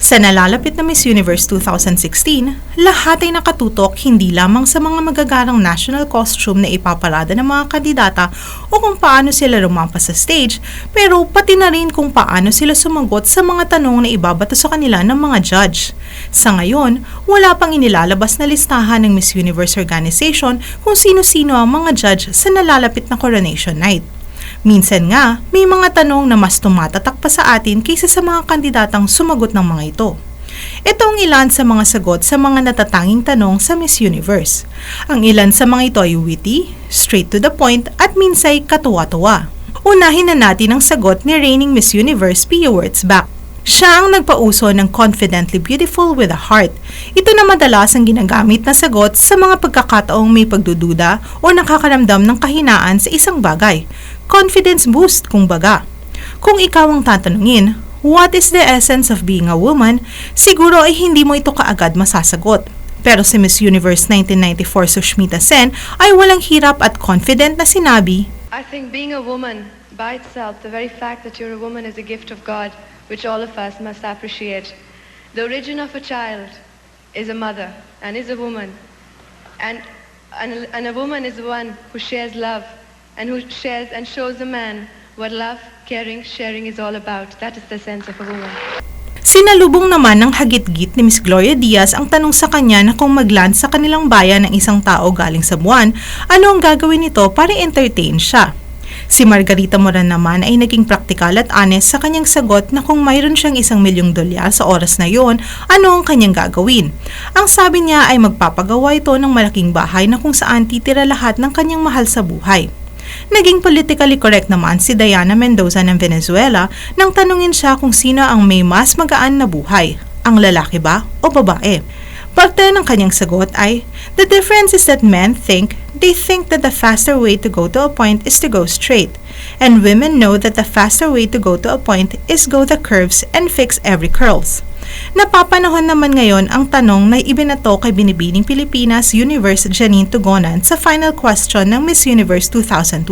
Sa nalalapit na Miss Universe 2016, lahat ay nakatutok hindi lamang sa mga magagarang national costume na ipaparada ng mga kandidata o kung paano sila lumampas sa stage, pero pati na rin kung paano sila sumagot sa mga tanong na ibabato sa kanila ng mga judge. Sa ngayon, wala pang inilalabas na listahan ng Miss Universe organization kung sino-sino ang mga judge sa nalalapit na coronation night. Minsan nga, may mga tanong na mas tumatatak pa sa atin kaysa sa mga kandidatang sumagot ng mga ito. Ito ang ilan sa mga sagot sa mga natatanging tanong sa Miss Universe. Ang ilan sa mga ito ay witty, straight to the point at minsay katuwa-tuwa. Unahin na natin ang sagot ni reigning Miss Universe Pia Wurtzbach. Siya ang nagpauso ng confidently beautiful with a heart. Ito na madalas ang ginagamit na sagot sa mga pagkakataong may pagdududa o nakakaramdam ng kahinaan sa isang bagay. Confidence boost, kumbaga. Kung ikaw ang tatanungin, what is the essence of being a woman, siguro ay hindi mo ito kaagad masasagot. Pero si Miss Universe 1994 Sushmita Sen ay walang hirap at confident na sinabi, I think being a woman by itself, the very fact that you're a woman is a gift of God, which all of us must appreciate. The origin of a child is a mother and is a woman. And a woman is the one who shares love and who shares and shows a man what love, caring, sharing is all about. That is the sense of a woman. Sinalubong naman ng hagit-git ni Miss Gloria Diaz ang tanong sa kanya na kung mag-land sa kanilang bayan ng isang tao galing sa buwan, ano ang gagawin nito para entertain siya. Si Margarita Moran naman ay naging praktikal at honest sa kanyang sagot na kung mayroon siyang $1,000,000 sa oras na yon, ano ang kanyang gagawin. Ang sabi niya ay magpapagawa ito ng malaking bahay na kung saan titira lahat ng kanyang mahal sa buhay. Naging politically correct naman si Diana Mendoza ng Venezuela nang tanungin siya kung sino ang may mas magaan na buhay, ang lalaki ba o babae. Parte ng kanyang sagot ay, the difference is that men think that the faster way to go to a point is to go straight, and women know that the faster way to go to a point is go the curves and fix every curls. Napapanahon naman ngayon ang tanong na ibinato kay Binibining Pilipinas Universe Janine Tugonan sa final question ng Miss Universe 2012.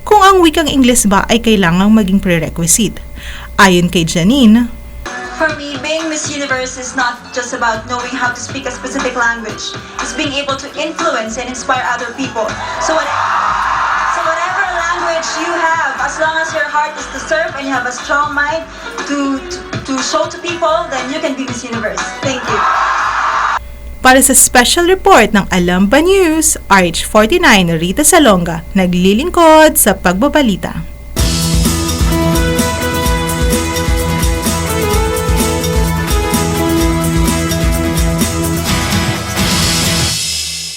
Kung ang wikang Ingles ba ay kailangang maging prerequisite. Ayon kay Janine, for me, being Miss Universe is not just about knowing how to speak a specific language. It's being able to influence and inspire other people. So whatever language you have, as long as your heart is to serve and you have a strong mind to show to people, then you can be Miss Universe. Thank you. Para sa special report ng Alam Ba News, RH49 Rita Salonga, naglilingkod sa pagbabalita.